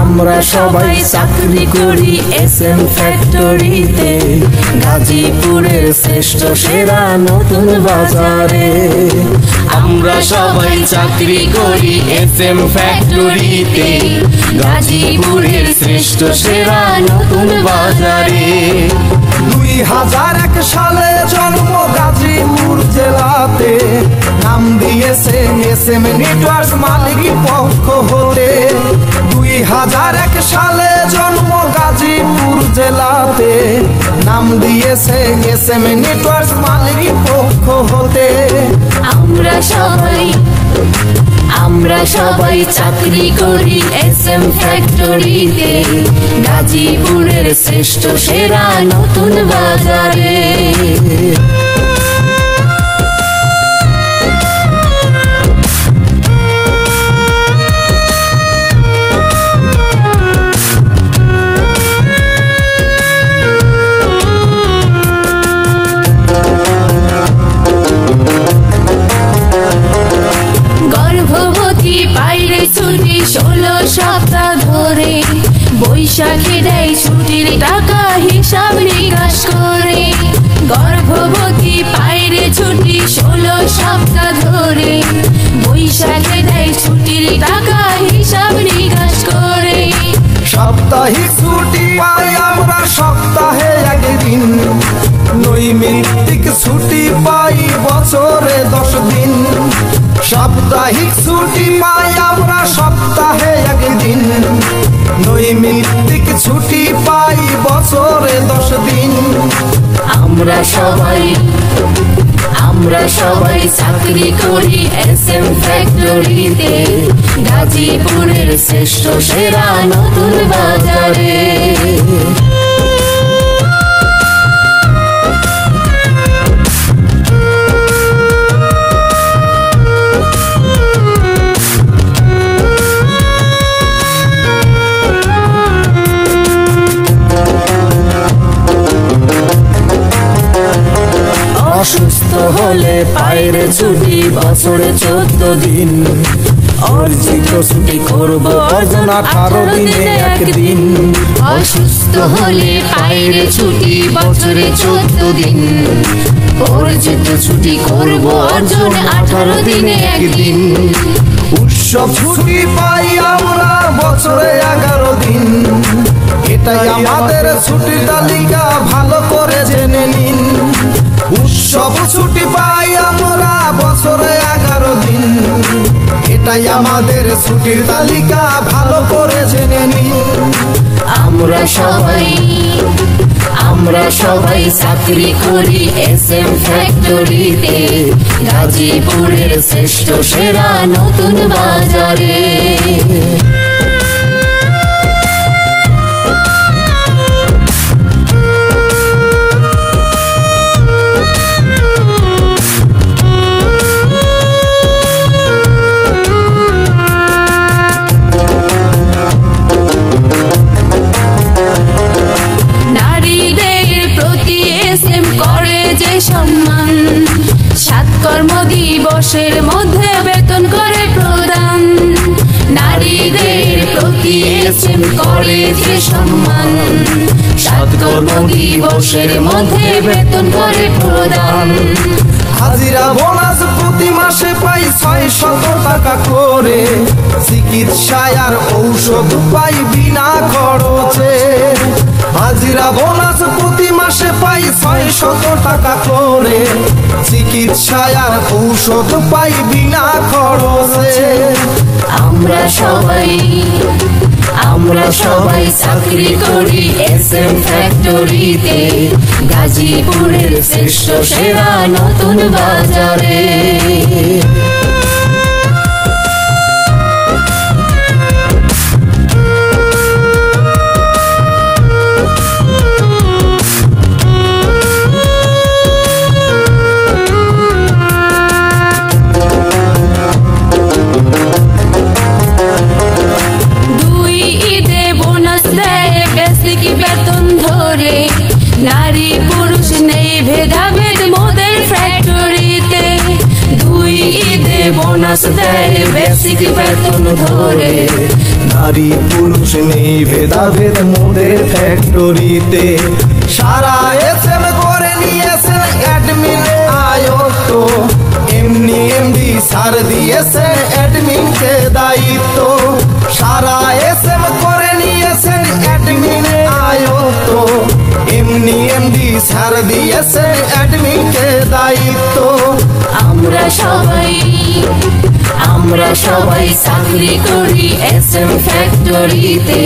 আমরা সবাই চাকরি করি এসএম ফ্যাক্টরিতে, গাজীপুরের শ্রেষ্ঠ সেরা নতুন বাজারে। আমরা সবাই চাকরি করি এসএম ফ্যাক্টরিতে, গাজীপুরের শ্রেষ্ঠ সেরা নতুন বাজারে। 2001 সালে জন্ম গাজীপুর জেলাতে, নাম দিয়েছে এসএম নেটওয়ার্ক মালিক পক্ষ হতে। 2001 সালে জন্ম গাজীপুর জেলাতে, নাম দিয়েছে এসএম নেটওয়ার্ক মালিক পক্ষ হতে। আমরা সবাই চাকরি করি এসএম ফ্যাক্টরিতে, গাজীপুরের শ্রেষ্ঠ সেরা নতুন বাজারে। বাইরে ছুটি 16 সপ্তাহ ধরে, বৈশাখে দেয় ছুটির টাকা হিসাব নিকাশ করে। গর্ভবতী বাইরে ছুটি 16 সপ্তাহ ধরে, বৈশাখে দেয় ছুটির টাকা হিসাব নিকাশ করে। সাপ্তাহিক ছুটি পাই আমরা সপ্তাহে একদিন, নৈমিত্তিক ছুটি পাই বছরে 10 দিন। সাপ্তাহিক ছুটি পাই আমরা সপ্তাহে একদিন, নৈমিত্তিক ছুটি পাই বছরে 10 দিন। আমরা সবাই চাকরি করি এসএম ফ্যাক্টরিতে, গাজীপুরের শ্রেষ্ঠ সেরা নতুন বাজারে। অসুস্থ হলে পাইরে ছুটি বছরে 14 দিন, অর্জিত ছুটি করব অর্জন 18 দিনে একদিন। অসুস্থ হলে পাইরে ছুটি বছরে 14 দিন, অর্জিত ছুটি করব অর্জন 18 দিনে একদিন। উৎসব ছুটি পাই আমরা বছরে 11 দিন, এটাই আমাদের ছুটির তালিকা ভালো করে জেনে নিন। উৎসব ছুটি পাই আমরা বছরে 11 দিন, এটাই আমাদের ছুটির তালিকা ভালো করে জেনে নিন। আমরা সবাই চাকরি করি এসএম ফ্যাক্টরিতে, গাজীপুরের শ্রেষ্ঠ সেরা নতুন বাজারে। সম্মান 7 কর্মদিবসের মধ্যে বেতন করে প্রদান, নারীদের প্রতি এসএম করে যে সম্মান। 7 কর্মদিবসের মধ্যে বেতন করে প্রদান। হাজিরা বোনাস প্রতি মাসে পাই 600 টাকা করে, চিকিৎসায় আর ঔষধ পাই বিনা খরচে। হাজিরা বোনাস প্রতি মাসে পাই 600 টাকা করে, চিকিৎসায় আর ঔষধ পাই বিনা খরচে। আমরা সবাই চাকরি করি এসএম ফ্যাক্টরিতে, গাজীপুরের শ্রেষ্ঠ সেরা নতুন বাজারে। বেতন ধরে নারী পুরুষ নেই ভেদাভেদ মোদের ফ্যাক্টরিতে। 2 ঈদে বোনাস দেয় বেসিক বেতন ধরে। নারী পুরুষ নেই ভেদাভেদ মোদের ফ্যাক্টরিতে। সারা এসএম করে নিয়েছেন অ্যাডমিন আয়ত্ত, এমনি এমডি স্যার দিয়েছেন অ্যাডমিনকে দায়িত্ব। সারা এসএম করে নিয়েছেন অ্যাডমিন আয়ত্ত, এমনি এমডি স্যার দিয়েছেন অ্যাডমিনকে দায়িত্ব। আমরা সবাই চাকরি করি এসএম ফ্যাক্টরিতে।